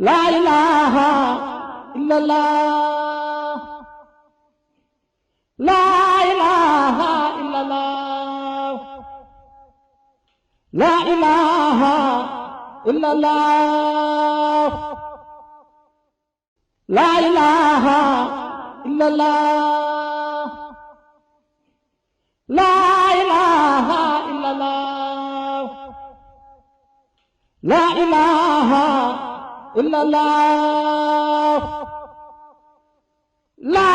لا إله إلا الله لا إله إلا الله لا إله إلا الله لا إله إلا الله لا إله إلا الله لا إله إلا الله لا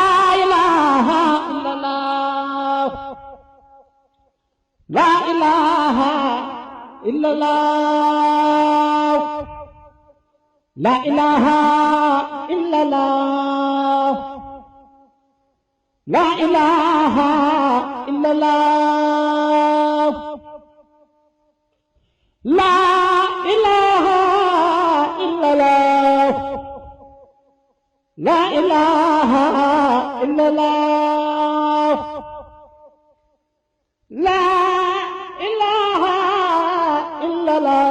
إله إلا الله لا إله إلا الله لا إله إلا الله لا إله إلا الله لا إله إلا الله لا إله إلا الله لا إله إلا الله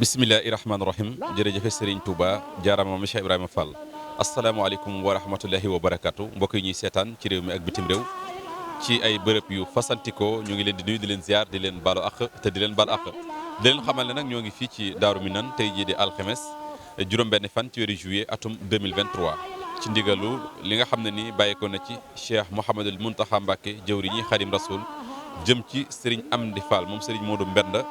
bismillaahi rahmaani rahim jërëjëf Serigne Touba jaarama Cheikh Ibrahima Fall asalaamaaleykum wa rahmatullahi wa barakaatu mbokk yi ñuy seetaan ci réew mi ak bitim réew ci ay bërëb yu fasantikoo ñu ngi leen di nuyu di leen ziar di leen baalu àq te di leen baal àq di leen xamal ne nag ñoo ngi fii ci Daaru Minaan tey jii di alxemes juróom-benn fan ci weeru juillet atum 2023 ci ndigalu li nga xam ne ni bàyyeekoo na ci Cheikh Mouhamadul Mountakha Mbacké jëwriñi Xadim Rasoul jëm ci Serigne Amdi Fall moom Serigne Modou Mbenda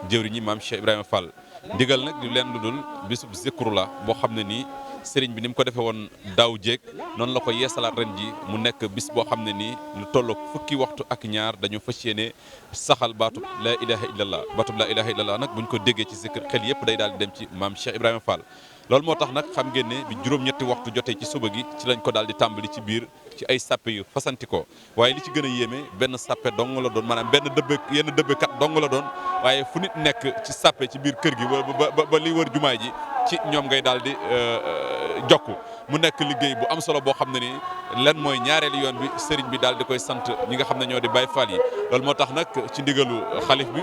jëwriñi maam Cheikh Ibrahima Fall ndigal nag du leen lu dul bisub zikru la boo xam ne nii sëriñ bi ni mu ko defee woon daaw jéeg noonu la ko yeesalaat ren ji mu nekk bis boo xam ne nii lu tollook fukki waxtu ak ñaar dañu fas yéene saxal baatub laa ilaha illallah baatub laa ilaha illallah nag bu ñu ko déggee ci zikr xel yëpp day daal di dem ci maam Cheikh Ibrahima Fall loolu moo tax nag xam ngeen ne bi juróom-ñetti waxtu jotee ci suba gi ci lañ ko daal di tàmbali ci biir ci ay sàppe yu fasantikoo waaye li ci gën a yéeme benn sàppe dong la doon maanaam benn yenn dëbbekat dong la doon waaye fu nit nekk ci sàppe ci biir kër gi ba li wër jumaay ji ci ñoom ngay daal di jokku mu nekk liggéey bu am solo boo xam ne ni lan mooy ñaareelu yoon bi sëriñ bi daal di koy sant ñi nga xam ne ñoo di Baay Faal yi loolu moo tax nag ci ndigalu xalif bi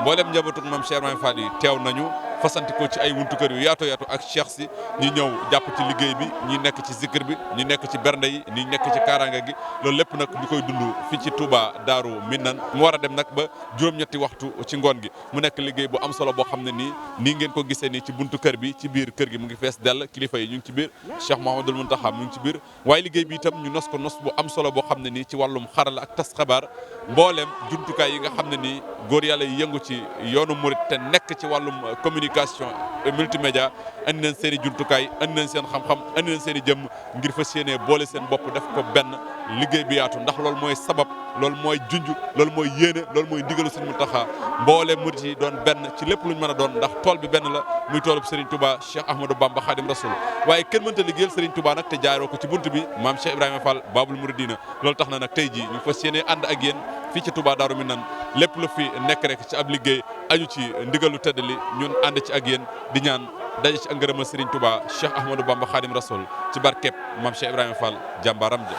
mboolem njabootu maam Cheikh Ibrahima Fall yi teew nañu fasantikoo ci ay wuntu kër yu yaatu yaatu ak cheikh si ñi ñëw jàpp ci liggéey bi ñi nekk ci zikr bi ñi nekk ci bernde yi ñi nekk ci kaaraanga gi loolu lépp nag ñu koy dund fii ci Touba Daaru Minaan mu war a dem nag ba juróom-ñetti waxtu ci ngoon gi mu nekk liggéey bu am solo boo xam ne nii ngeen ko gisee nii ci buntu kër bi ci biir kër gi mu ngi fees dell kilifa yi ñu ngi ci biir Cheikh Mouhamadoul Mountakha mu ngi ci biir waaye liggéey bi itam ñu nos ko nos bu am solo boo xam ne nii ci wàllum xarala ak tas xabaar mbooleem jumtukaay yi nga xam ne nii góor yàlla yi yëngu ci yoonu murit te nekk ci wàllum communication multimédia andi nañ seen i jumtukaay andi nañ seen xam-xam andi nañ seen i jëmm ngir fas yéenee boole seen bopp def ko benn liggéey bi yaatu ndax loolu mooy sabab loolu mooy junj loolu mooy yéene loolu mooy ndigalu Sëriñ Mountakha mboole murit yi doon benn ci lépp luñ mën a doon ndax tool bi benn la muy toolub Serigne Touba Cheikh Ahmadou Bamba Khadim Rasoul waaye kenn mënta liggéeyal Serigne Touba nag te jaaroo ko ci bunt bi maam Cheikh Ibrahima Fall Babul Mouridina loolu tax na nag tey jii ñu fas yéenee ànd ak yéen fii ci Touba Daaru Minaan lépp lu fi nekk rek ci ab liggéey aju ci ndigalu tëdd li ñun ànd ci ak yéen di ñaan daje ci ak ngërëmal Serigne Touba Cheikh Ahmadou Bamba Khadim Rasoul ci barkeb maam Cheikh Ibrahima Fall jàmbaaram ja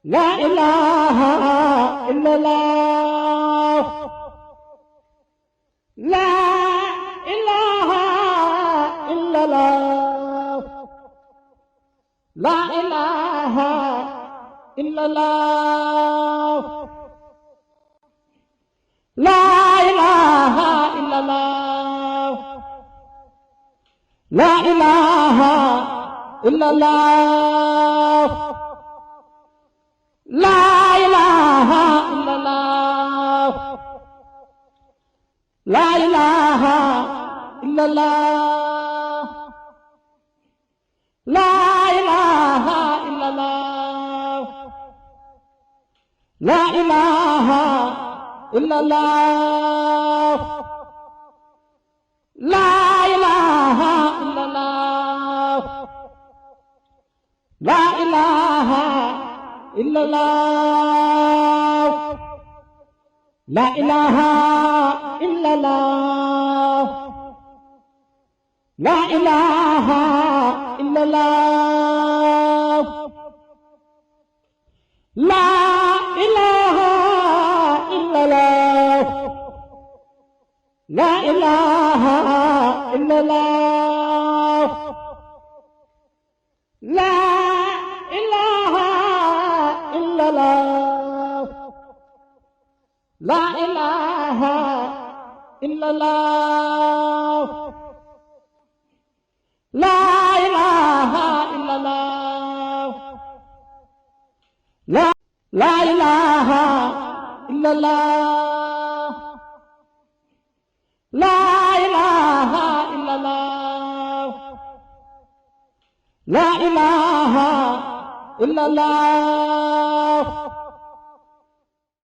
لا إله إلا الله لا إله إلا الله لا إله إلا الله لا إله إلا الله لا إله إلا الله لا إله إلا الله لا إله إلا الله لا إله إلا الله لا إله إلا الله لا إله إلا الله لا إله إلا الله لا إله إلا الله لا إله إلا الله لا إله إلا الله لا إله إلا الله لا إله إلا الله لا إله إلا الله لا لا إله إلا الله لا إله إلا الله لا إله إلا الله